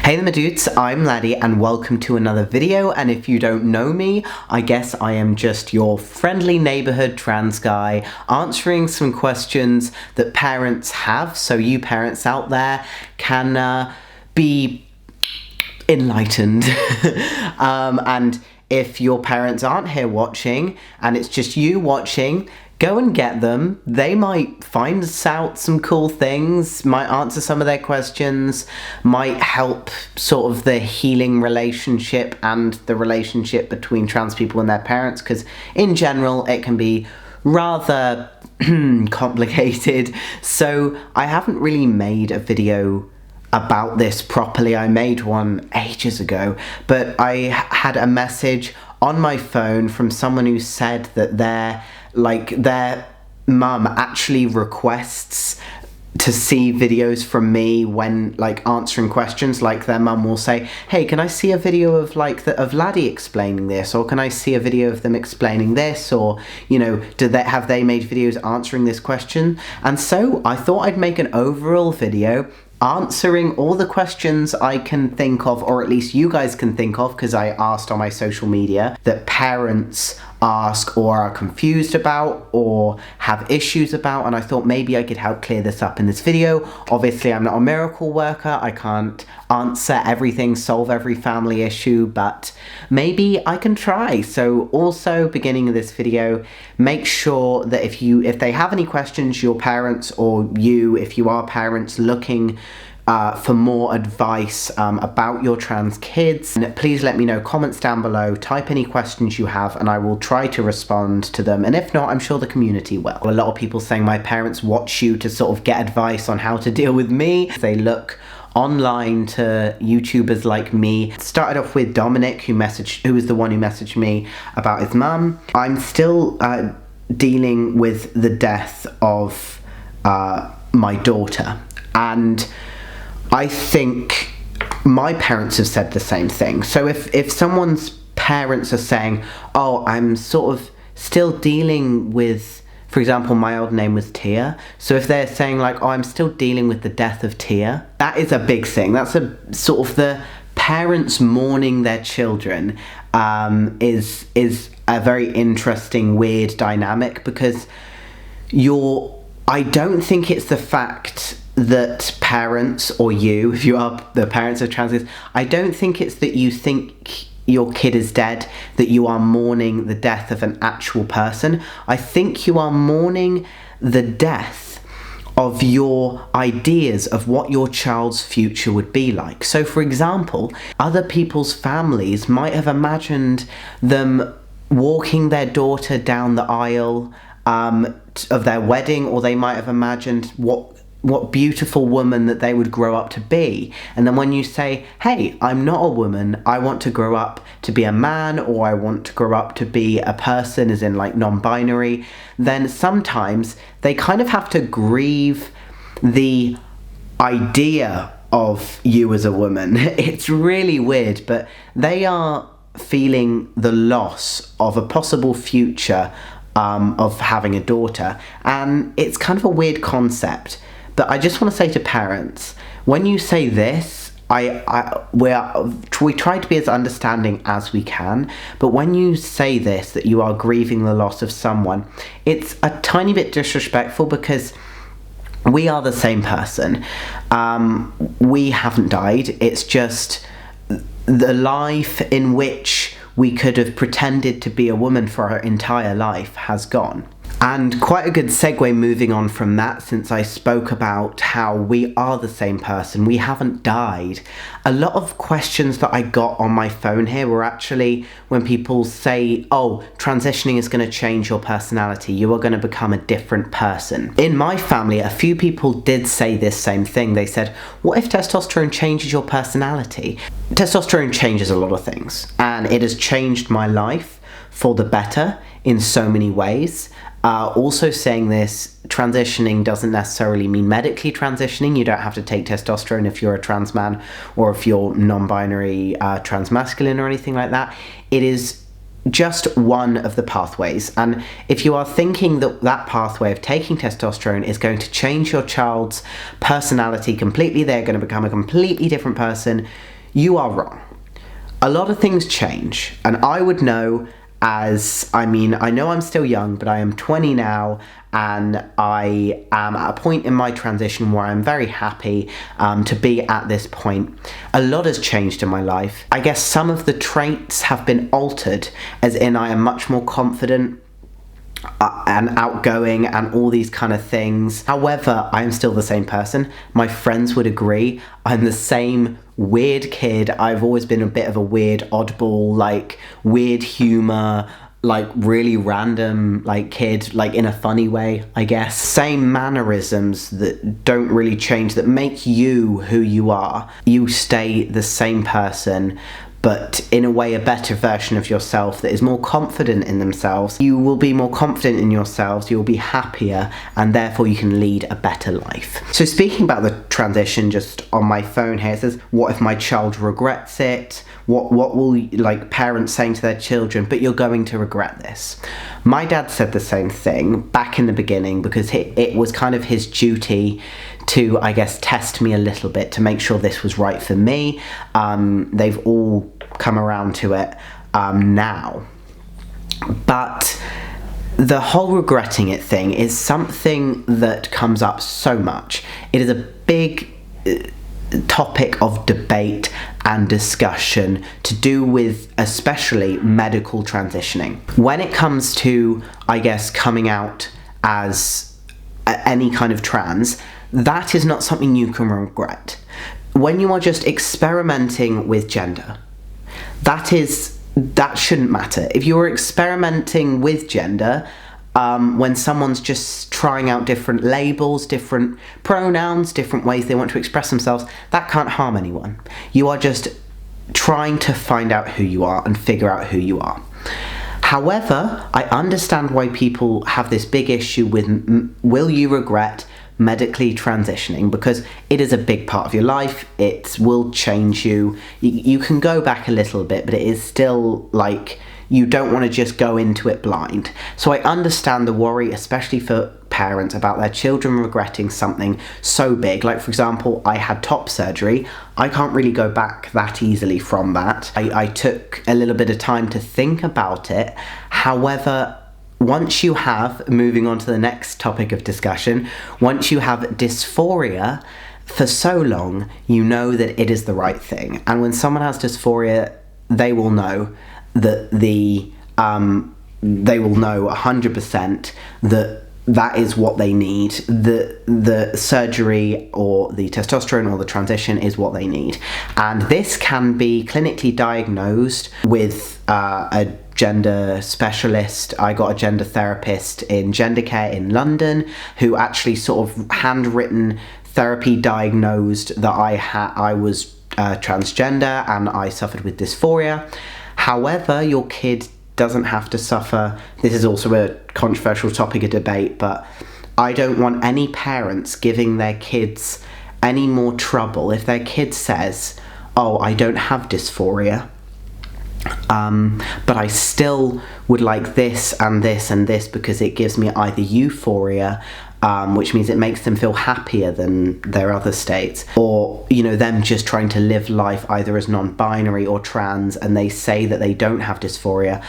Hey there my dudes, I'm Laddie and welcome to another video, and if you don't know me, I guess I am just your friendly neighborhood trans guy answering some questions that parents have, so you parents out there can be enlightened. And if your parents aren't here watching and it's just you watching, go and get them. They might find out some cool things, might answer some of their questions, might help sort of the healing relationship and the relationship between trans people and their parents, because in general it can be rather complicated. So I haven't really made a video about this properly. I made one ages ago, but I had a message on my phone from someone who said that their mum actually requests to see videos from me when answering questions. Like their mum will say, hey, can I see a video of of Laddie explaining this, or can I see a video of them explaining this, or have they made videos answering this question? And so I thought I'd make an overall video answering all the questions I can think of, or at least you guys can think of, because I asked on my social media, that parents ask or are confused about or have issues about, and I thought maybe I could help clear this up in this video. Obviously I'm not a miracle worker, I can't answer everything, solve every family issue, but maybe I can try. So also, beginning of this video, make sure that if they have any questions, your parents, or you, if you are parents looking for more advice about your trans kids, and please let me know, comments down below, type any questions you have and I will try to respond to them, and if not, I'm sure the community will. A lot of people saying my parents watch you to sort of get advice on how to deal with me. They look online to YouTubers like me. Started off with Dominic, who was the one who messaged me about his mum. I'm still dealing with the death of my daughter, and I think my parents have said the same thing. So if someone's parents are saying, oh, I'm sort of still dealing with, for example, my old name was Tia, so if they're saying oh, I'm still dealing with the death of Tia, that is a big thing. That's a sort of the parents mourning their children is a very interesting, weird dynamic, because I don't think it's the fact that parents, or you, if you are the parents of trans kids, I don't think it's that you think your kid is dead, that you are mourning the death of an actual person. I think you are mourning the death of your ideas of what your child's future would be like. So for example, other people's families might have imagined them walking their daughter down the aisle of their wedding, or they might have imagined what beautiful woman that they would grow up to be. And then when you say, hey, I'm not a woman, I want to grow up to be a man, or I want to grow up to be a person, as in non-binary, then sometimes they kind of have to grieve the idea of you as a woman. It's really weird, but they are feeling the loss of a possible future of having a daughter, and it's kind of a weird concept. But I just want to say to parents, when you say this, we try to be as understanding as we can, but when you say this, that you are grieving the loss of someone, it's a tiny bit disrespectful, because we are the same person. We haven't died, it's just the life in which we could have pretended to be a woman for our entire life has gone. And quite a good segue moving on from that, since I spoke about how we are the same person, we haven't died. A lot of questions that I got on my phone here were actually when people say, oh, transitioning is going to change your personality, you are going to become a different person. In my family, a few people did say this same thing. They said, what if testosterone changes your personality? Testosterone changes a lot of things, and it has changed my life for the better in so many ways. Also saying this, transitioning doesn't necessarily mean medically transitioning. You don't have to take testosterone if you're a trans man, or if you're non-binary, transmasculine, or anything like that. It is just one of the pathways, and if you are thinking that that pathway of taking testosterone is going to change your child's personality completely, they're going to become a completely different person, you are wrong. A lot of things change, and I would know I know I'm still young, but I am 20 now, and I am at a point in my transition where I'm very happy to be at this point. A lot has changed in my life. I guess some of the traits have been altered, as in I am much more confident and outgoing and all these kind of things. However, I am still the same person. My friends would agree. I'm the same weird kid. I've always been a bit of a weird oddball, like weird humor, like really random like kid, like in a funny way, I guess. Same mannerisms that don't really change, that make you who you are. You stay the same person, but in a way a better version of yourself that is more confident in themselves. You will be more confident in yourselves, you'll be happier, and therefore you can lead a better life. So speaking about the transition, just on my phone here, it says, what if my child regrets it? What will like parents saying to their children, but you're going to regret this? My dad said the same thing back in the beginning, because it was kind of his duty to, I guess, test me a little bit to make sure this was right for me. They've all come around to it now. But the whole regretting it thing is something that comes up so much. It is a big topic of debate and discussion to do with especially medical transitioning. When it comes to, I guess, coming out as any kind of trans, that is not something you can regret. When you are just experimenting with gender, that shouldn't matter. If you're experimenting with gender, when someone's just trying out different labels, different pronouns, different ways they want to express themselves, that can't harm anyone. You are just trying to find out who you are and figure out who you are. However, I understand why people have this big issue with will you regret medically transitioning, because it is a big part of your life. It will change you. You can go back a little bit, but it is still like you don't want to just go into it blind. So I understand the worry, especially for parents, about their children regretting something so big. Like, for example, I had top surgery. I can't really go back that easily from that. I took a little bit of time to think about it. However, once you have, moving on to the next topic of discussion, once you have dysphoria for so long, you know that it is the right thing. And when someone has dysphoria, they will know that they will know 100% that is what they need. The surgery or the testosterone or the transition is what they need. And this can be clinically diagnosed with a gender specialist. I got a gender therapist in Gender Care in London who actually sort of handwritten therapy diagnosed that I was transgender and I suffered with dysphoria. However, your kid doesn't have to suffer. This is also a controversial topic of debate, but I don't want any parents giving their kids any more trouble if their kid says, oh, I don't have dysphoria, but I still would like this and this and this because it gives me either euphoria, which means it makes them feel happier than their other states, or, you know, them just trying to live life either as non-binary or trans, and they say that they don't have dysphoria.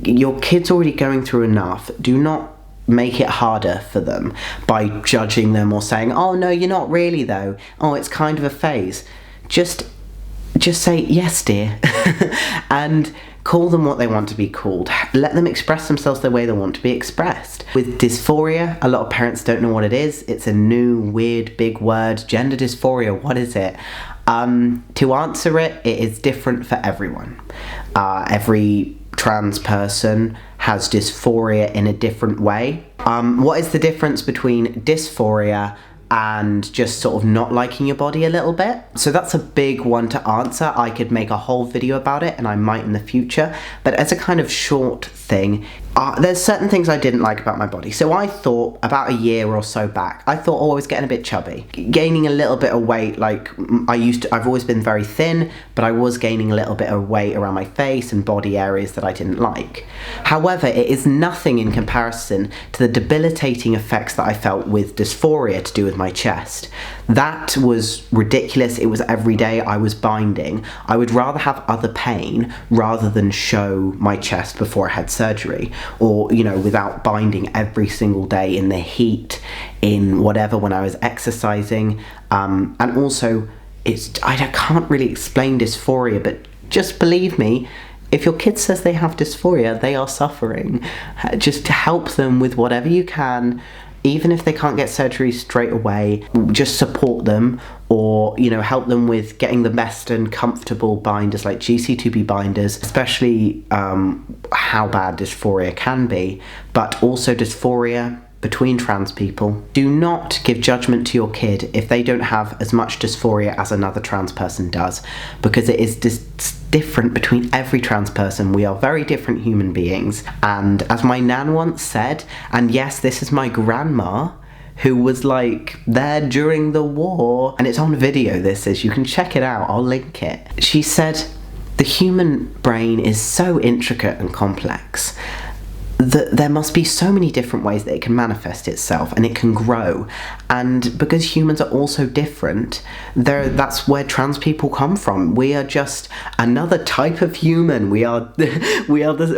Your kid's already going through enough. Do not make it harder for them by judging them or saying, oh no, you're not really though, oh it's kind of a phase. Just say, yes dear, and call them what they want to be called. Let them express themselves the way they want to be expressed. With dysphoria, a lot of parents don't know what it is. It's a new, weird, big word. Gender dysphoria, what is it? To answer it, it is different for everyone. Every trans person has dysphoria in a different way. What is the difference between dysphoria and just sort of not liking your body a little bit? So that's a big one to answer. I could make a whole video about it, and I might in the future, but as a kind of short thing, there's certain things I didn't like about my body. So I thought about a year or so back, I thought, oh, I was getting a bit chubby, gaining a little bit of weight. Like I've always been very thin, but I was gaining a little bit of weight around my face and body areas that I didn't like. However, it is nothing in comparison to the debilitating effects that I felt with dysphoria to do with my chest. That was ridiculous. It was every day. I was binding. I would rather have other pain rather than show my chest before I had surgery, or, you know, without binding every single day in the heat, in whatever, when I was exercising. And also, I can't really explain dysphoria, but just believe me, if your kid says they have dysphoria, they are suffering. Just to help them with whatever you can, even if they can't get surgery straight away, just support them, or, you know, help them with getting the best and comfortable binders like GC2B binders, especially how bad dysphoria can be, but also dysphoria between trans people. Do not give judgment to your kid if they don't have as much dysphoria as another trans person does, because it is different between every trans person. We are very different human beings. And as my nan once said, and yes, this is my grandma, who was like there during the war, and it's on video, this is, you can check it out, I'll link it. She said, the human brain is so intricate and complex that there must be so many different ways that it can manifest itself and it can grow. And because humans are also different, that's where trans people come from. We are just another type of human. We are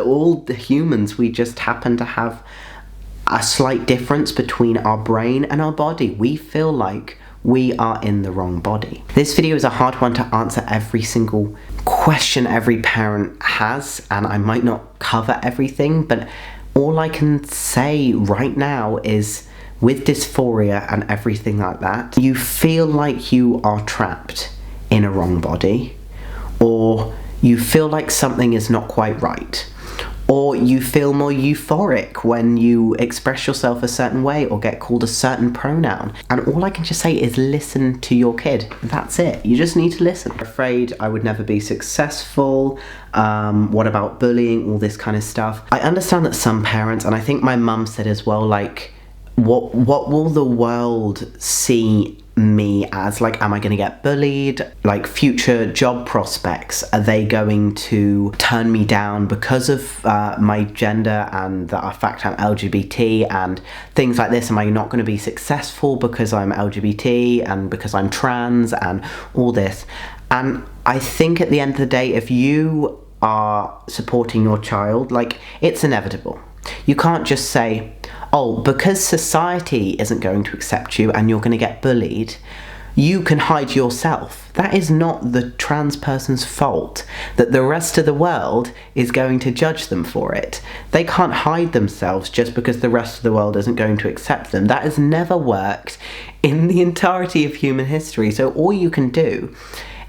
all the humans. We just happen to have a slight difference between our brain and our body. We feel like we are in the wrong body. This video is a hard one to answer every single question every parent has, and I might not cover everything, but all I can say right now is, with dysphoria and everything like that, you feel like you are trapped in a wrong body, or you feel like something is not quite right, or you feel more euphoric when you express yourself a certain way or get called a certain pronoun. And all I can just say is listen to your kid. That's it. You just need to listen. I'm afraid I would never be successful. What about bullying? All this kind of stuff. I understand that some parents, and I think my mum said as well, like, what will the world see me as? Like, am I going to get bullied? Like, future job prospects, are they going to turn me down because of my gender and the fact I'm LGBT and things like this? Am I not going to be successful because I'm LGBT and because I'm trans and all this? And I think at the end of the day, if you are supporting your child, like, it's inevitable. You can't just say, oh, because society isn't going to accept you and you're going to get bullied, you can hide yourself. That is not the trans person's fault that the rest of the world is going to judge them for it. They can't hide themselves just because the rest of the world isn't going to accept them. That has never worked in the entirety of human history. So all you can do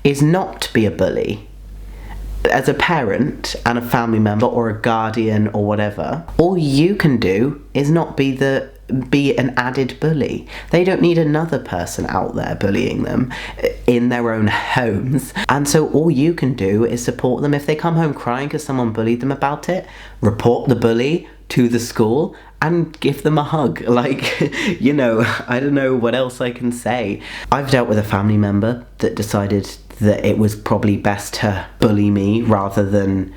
is not be a bully. As a parent and a family member or a guardian or whatever, all you can do is not be an added bully. They don't need another person out there bullying them in their own homes. And so all you can do is support them. If they come home crying because someone bullied them about it, report the bully to the school and give them a hug. Like, you know, I don't know what else I can say. I've dealt with a family member that decided that it was probably best to bully me rather than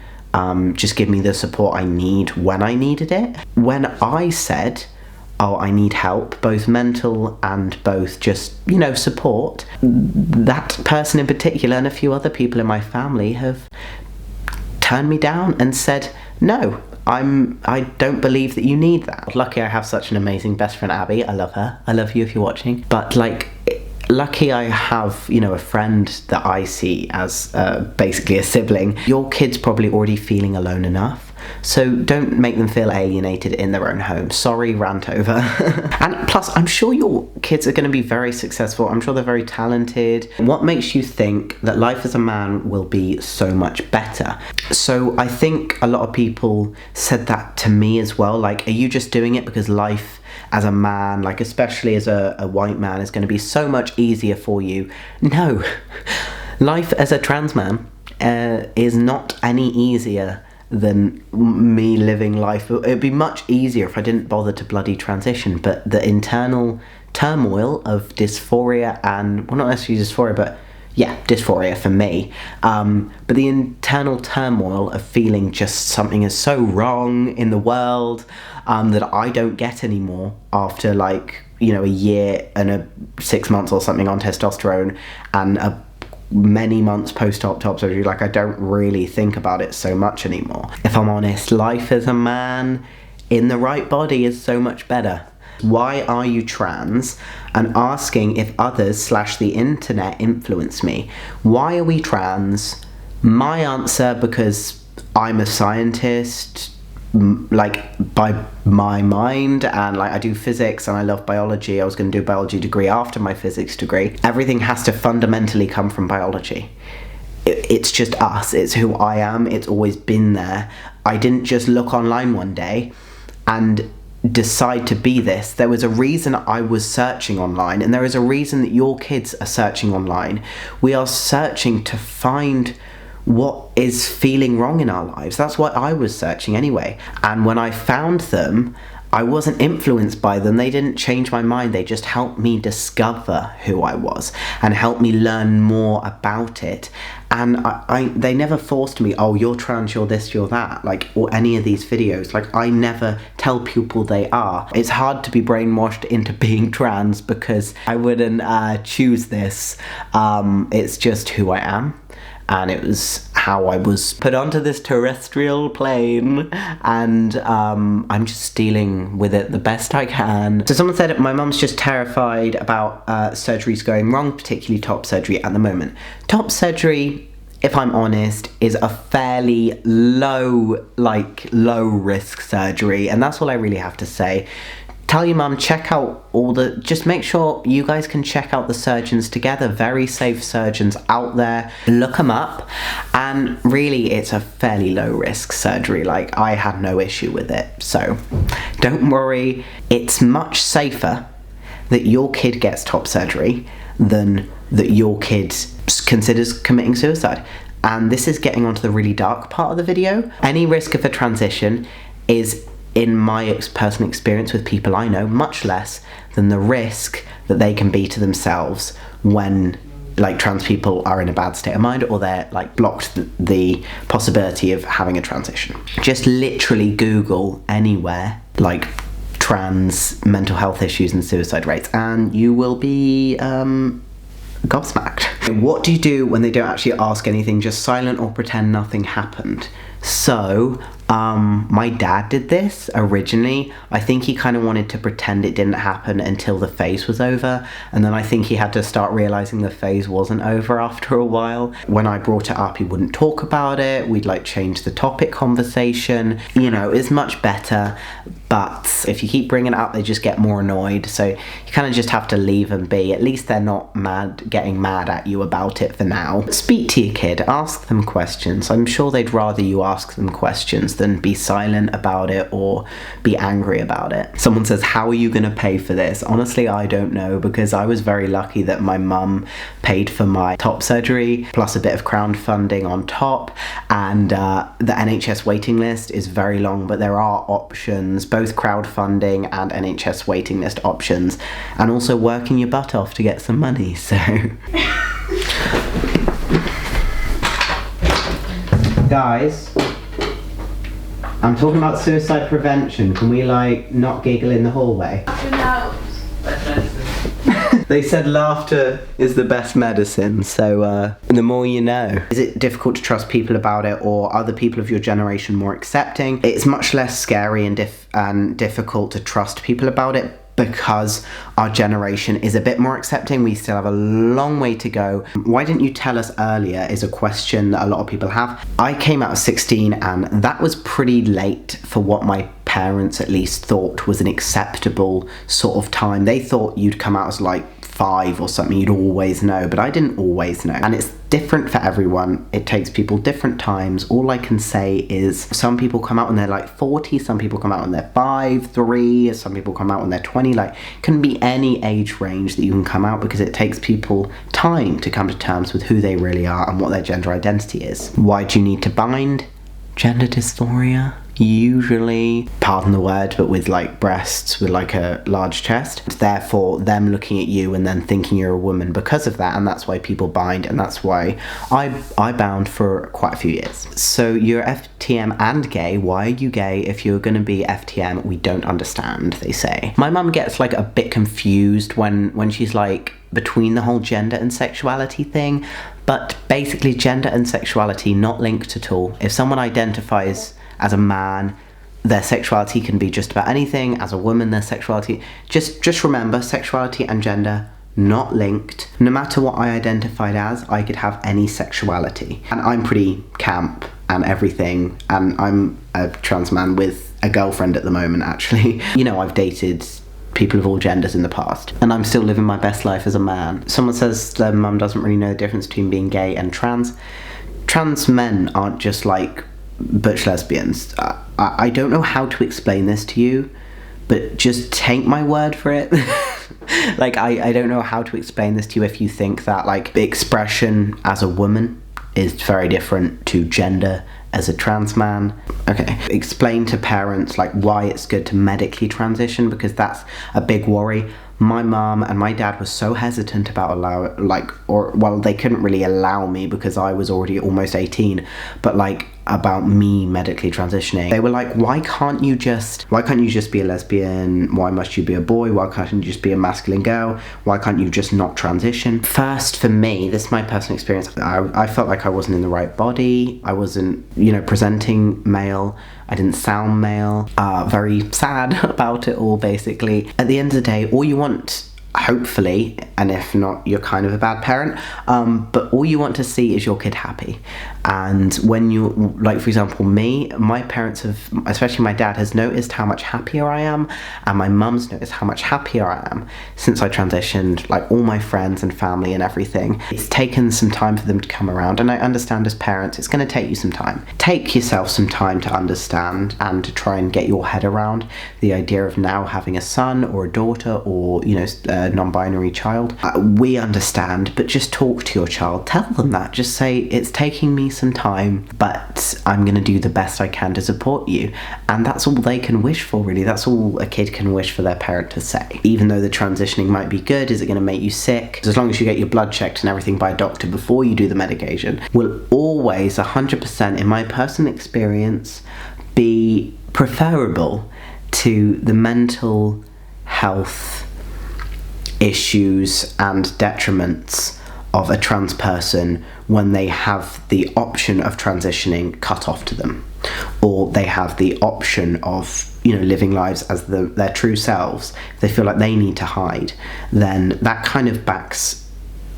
just give me the support I need when I needed it. When I said, oh, I need help, both mental and both just, you know, support, that person in particular and a few other people in my family have turned me down and said, no, I don't believe that you need that. Lucky I have such an amazing best friend, Abby. I love her. I love you if you're watching. But, like, lucky I have, you know, a friend that I see as basically a sibling. Your kid's probably already feeling alone enough, so don't make them feel alienated in their own home. Sorry, rant over. And plus, I'm sure your kids are going to be very successful. I'm sure they're very talented. What makes you think that life as a man will be so much better? So I think a lot of people said that to me as well. Like, are you just doing it because life as a man, like especially as a white man, is going to be so much easier for you? No. Life as a trans man is not any easier than me living life. It'd be much easier if I didn't bother to bloody transition, but the internal turmoil of dysphoria and, well, not necessarily dysphoria, but yeah, dysphoria for me, but the internal turmoil of feeling just something is so wrong in the world that I don't get anymore after, like, a year and 6 months or something on testosterone and many months post-op top surgery, like I don't really think about it so much anymore. If I'm honest, life as a man in the right body is so much better. Why are you trans? And asking if others / the internet influence me. Why are we trans? My answer, because I'm a scientist, like by my mind, and like I do physics and I love biology. I was going to do a biology degree after my physics degree. Everything has to fundamentally come from biology. It's just us, it's who I am, it's always been there. I didn't just look online one day and decide to be this. There was a reason I was searching online, and there is a reason that your kids are searching online. We are searching to find what is feeling wrong in our lives. That's what I was searching anyway. And when I found them, I wasn't influenced by them. They didn't change my mind. They just helped me discover who I was and helped me learn more about it. And they never forced me, oh, you're trans, you're this, you're that, like, or any of these videos. Like, I never tell people they are. It's hard to be brainwashed into being trans because I wouldn't choose this. It's just who I am. And it was how I was put onto this terrestrial plane, and I'm just dealing with it the best I can. So someone said my mum's just terrified about surgeries going wrong, particularly top surgery at the moment. Top surgery, if I'm honest, is a fairly low risk surgery, and that's all I really have to say. Tell your mum, check out just make sure you guys can check out the surgeons together. Very safe surgeons out there. Look them up. And really, it's a fairly low risk surgery. Like, I had no issue with it. So don't worry. It's much safer that your kid gets top surgery than that your kid considers committing suicide. And this is getting onto the really dark part of the video. Any risk of a transition is, in my personal experience with people I know, much less than the risk that they can be to themselves when like trans people are in a bad state of mind, or they're like blocked the possibility of having a transition. Just literally Google anywhere like trans mental health issues and suicide rates, and you will be gobsmacked. What do you do when they don't actually ask anything, just silent or pretend nothing happened? So my dad did this originally. I think he kind of wanted to pretend it didn't happen until the phase was over, and then I think he had to start realizing the phase wasn't over after a while. When I brought it up, he wouldn't talk about it. We'd like change the topic conversation. You know, it's much better, but if you keep bringing it up, they just get more annoyed. So you kind of just have to leave them be. At least they're not getting mad at you about it for now. Speak to your kid, ask them questions. I'm sure they'd rather you ask them questions than be silent about it or be angry about it. Someone says, how are you going to pay for this? Honestly, I don't know, because I was very lucky that my mum paid for my top surgery plus a bit of crowdfunding on top, and the NHS waiting list is very long, but there are options, both crowdfunding and NHS waiting list options, and also working your butt off to get some money. So guys, I'm talking about suicide prevention. Can we like not giggle in the hallway? They said laughter is the best medicine, so the more you know. Is it difficult to trust people about it, or are the people of your generation more accepting? It's much less scary and difficult to trust people about it because our generation is a bit more accepting. We still have a long way to go. Why didn't you tell us earlier is a question that a lot of people have. I came out at 16, and that was pretty late for what my parents at least thought was an acceptable sort of time. They thought you'd come out as like 5 or something, you'd always know, but I didn't always know. And it's different for everyone. It takes people different times. All I can say is some people come out when they're like 40, some people come out when they're 5, 3, some people come out when they're 20. Like, it can be any age range that you can come out, because it takes people time to come to terms with who they really are and what their gender identity is. Why do you need to bind? gender dysphoria, usually, pardon the word, but with like breasts with like a large chest. Therefore, them looking at you and then thinking you're a woman because of that, and that's why people bind, and that's why I bound for quite a few years. So you're FTM and gay. Why are you gay? If you're gonna be FTM, we don't understand, they say. My mum gets like a bit confused when she's like between the whole gender and sexuality thing, but basically gender and sexuality not linked at all. If someone identifies as a man, their sexuality can be just about anything. As a woman, their sexuality, just remember, sexuality and gender not linked. No matter what I identified as, I could have any sexuality. And I'm pretty camp and everything, and I'm a trans man with a girlfriend at the moment, actually. You know, I've dated people of all genders in the past, and I'm still living my best life as a man. Someone says their mum doesn't really know the difference between being gay and trans. Trans men aren't just like butch lesbians. I don't know how to explain this to you, but just take my word for it. Like, I don't know how to explain this to you if you think that like expression as a woman is very different to gender as a trans man. Okay, explain to parents like why it's good to medically transition, because that's a big worry. My mum and my dad were so hesitant about they couldn't really allow me because I was already almost 18, but like about me medically transitioning. They were like, why can't you just be a lesbian? Why must you be a boy? Why can't you just be a masculine girl? Why can't you just not transition? First, for me, this is my personal experience, I felt like I wasn't in the right body. I wasn't, presenting male. I didn't sound male. Very sad about it all, basically. At the end of the day, all you want, hopefully, and if not, you're kind of a bad parent, but all you want to see is your kid happy. And when you, like for example me, my parents have, especially my dad, has noticed how much happier I am, and my mum's noticed how much happier I am since I transitioned, like all my friends and family and everything. It's taken some time for them to come around, and I understand as parents it's going to take you some time. Take yourself some time to understand and to try and get your head around the idea of now having a son or a daughter or, a non-binary child. We understand, but just talk to your child. Tell them that. Just say, it's taking me some time, but I'm going to do the best I can to support you. And that's all they can wish for, really. That's all a kid can wish for their parent to say. Even though the transitioning might be good, is it going to make you sick? As long as you get your blood checked and everything by a doctor before you do the medication, will always, 100%, in my personal experience, be preferable to the mental health issues and detriments of a trans person when they have the option of transitioning cut off to them, or they have the option of living lives as their true selves. If they feel like they need to hide, then that kind of backs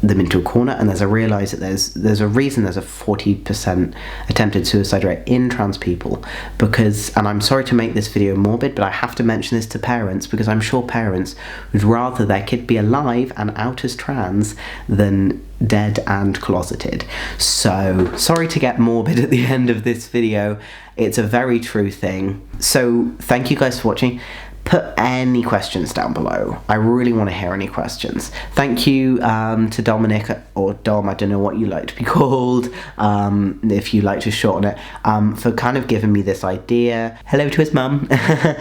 them into a corner, and there's a reason there's a 40% attempted suicide rate in trans people, and I'm sorry to make this video morbid, but I have to mention this to parents, because I'm sure parents would rather their kid be alive and out as trans than dead and closeted. So sorry to get morbid at the end of this video. It's a very true thing. So thank you guys for watching. Put any questions down below. I really want to hear any questions. Thank you to Dominic, or Dom, I don't know what you like to be called, if you like to shorten it, for kind of giving me this idea. Hello to his mum.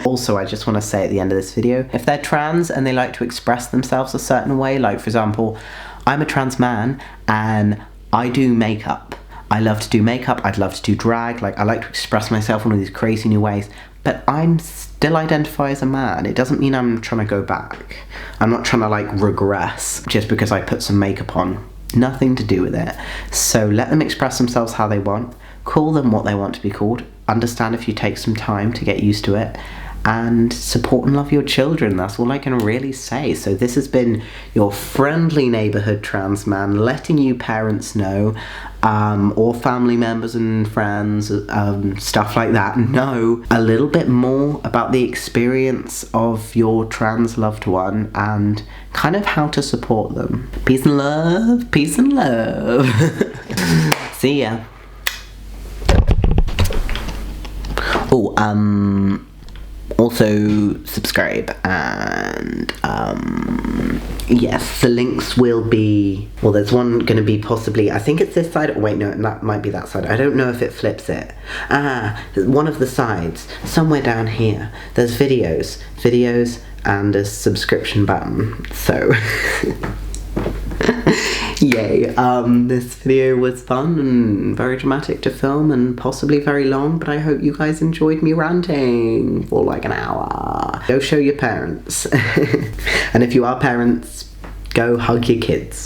Also, I just want to say at the end of this video, if they're trans and they like to express themselves a certain way, like for example, I'm a trans man and I do makeup. I love to do makeup, I'd love to do drag, I like to express myself in all these crazy new ways, but I'm still identify as a man. It doesn't mean I'm trying to go back. I'm not trying to regress just because I put some makeup on. Nothing to do with it. So let them express themselves how they want, call them what they want to be called, understand if you take some time to get used to it, and support and love your children. That's all I can really say. So this has been your friendly neighborhood trans man, letting you parents know, or family members and friends, stuff like that, know a little bit more about the experience of your trans loved one and kind of how to support them. Peace and love. Peace and love. See ya. Oh, Also subscribe, and yes, the links will be, well, there's one going to be possibly, I think it's this side, oh wait, no, that might be that side, I don't know if it flips it. One of the sides, somewhere down here, there's videos, and a subscription button, so yay. This video was fun and very dramatic to film and possibly very long, but I hope you guys enjoyed me ranting for like an hour. Go show your parents. And if you are parents, go hug your kids.